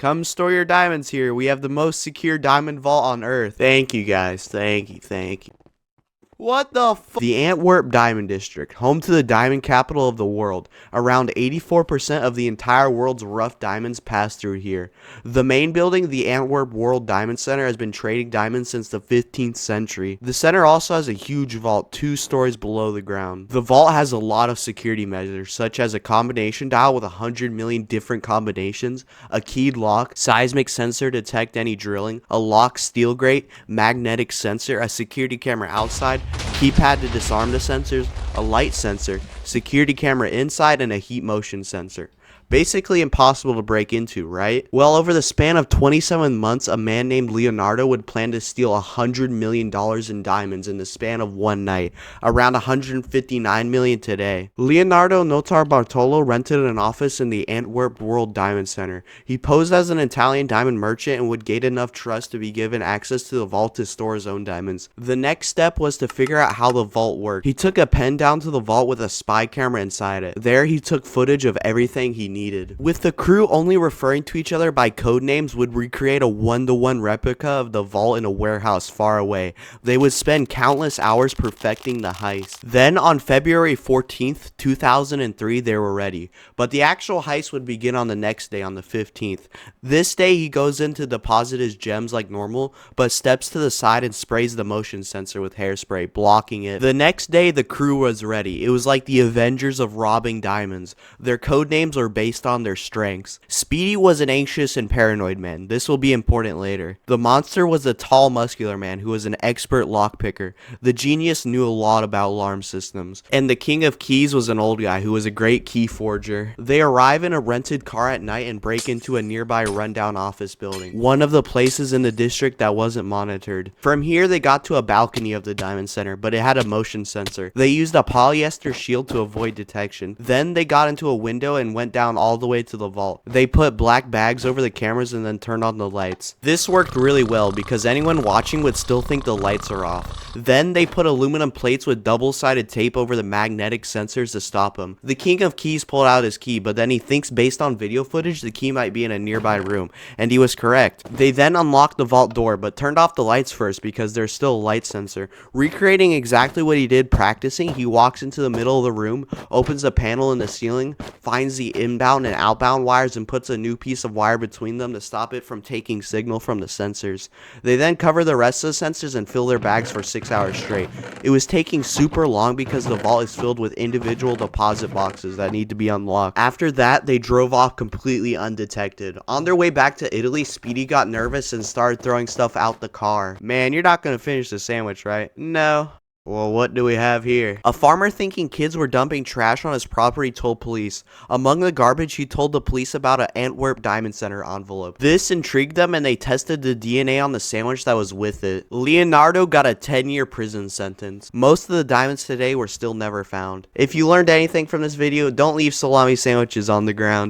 Come store your diamonds here. We have the most secure diamond vault on Earth. Thank you guys. Thank you. What the fuck? The Antwerp Diamond District, home to the diamond capital of the world. Around 84% of the entire world's rough diamonds pass through here. The main building, the Antwerp World Diamond Center, has been trading diamonds since the 15th century. The center also has a huge vault 2 stories below the ground. The vault has a lot of security measures, such as a combination dial with 100 million different combinations, a keyed lock, seismic sensor to detect any drilling, a locked steel grate, magnetic sensor, a security camera outside, keypad to disarm the sensors, a light sensor, security camera inside, and a heat motion sensor. Basically impossible to break into, right? Well, over the span of 27 months, a man named Leonardo would plan to steal $100 million in diamonds in the span of one night, around $159 million today. Leonardo Notarbartolo rented an office in the Antwerp World Diamond Center. He posed as an Italian diamond merchant and would gain enough trust to be given access to the vault to store his own diamonds. The next step was to figure out how the vault worked. He took a pen down to the vault with a spy camera inside it. There, he took footage of everything he needed. With the crew only referring to each other by code names, would recreate a one-to-one replica of the vault in a warehouse far away. They would spend countless hours perfecting the heist. Then on February 14th, 2003, they were ready. But the actual heist would begin on the next day, on the 15th. This day, he goes in to deposit his gems like normal, but steps to the side and sprays the motion sensor with hairspray, blocking it. The next day, the crew was ready. It was like the Avengers of robbing diamonds. Their code names were based on their strengths. Speedy was an anxious and paranoid man. This will be important later. The monster was a tall, muscular man who was an expert lockpicker. The genius knew a lot about alarm systems. And the king of keys was an old guy who was a great key forger. They arrive in a rented car at night and break into a nearby rundown office building, one of the places in the district that wasn't monitored. From here, they got to a balcony of the diamond center, but it had a motion sensor. They used a polyester shield to avoid detection. Then they got into a window and went down all the way to the vault. They put black bags over the cameras and then turned on the lights. This worked really well because anyone watching would still think the lights are off. Then they put aluminum plates with double-sided tape over the magnetic sensors to stop them. The king of keys pulled out his key, but then he thinks based on video footage the key might be in a nearby room, and he was correct. They then unlocked the vault door but turned off the lights first because there's still a light sensor. Recreating exactly what he did practicing, he walks into the middle of the room, opens a panel in the ceiling, finds the inbound and outbound wires and puts a new piece of wire between them to stop it from taking signal from the sensors. They then cover the rest of the sensors and fill their bags for 6 hours straight. It was taking super long because the vault is filled with individual deposit boxes that need to be unlocked. After that, they drove off completely undetected. On their way back to Italy, Speedy got nervous and started throwing stuff out the car. Man, you're not gonna finish the sandwich, right? No. Well, what do we have here? A farmer thinking kids were dumping trash on his property told police. Among the garbage, he told the police about an Antwerp Diamond Center envelope. This intrigued them and they tested the DNA on the sandwich that was with it. Leonardo got a 10-year prison sentence. Most of the diamonds today were still never found. If you learned anything from this video, don't leave salami sandwiches on the ground.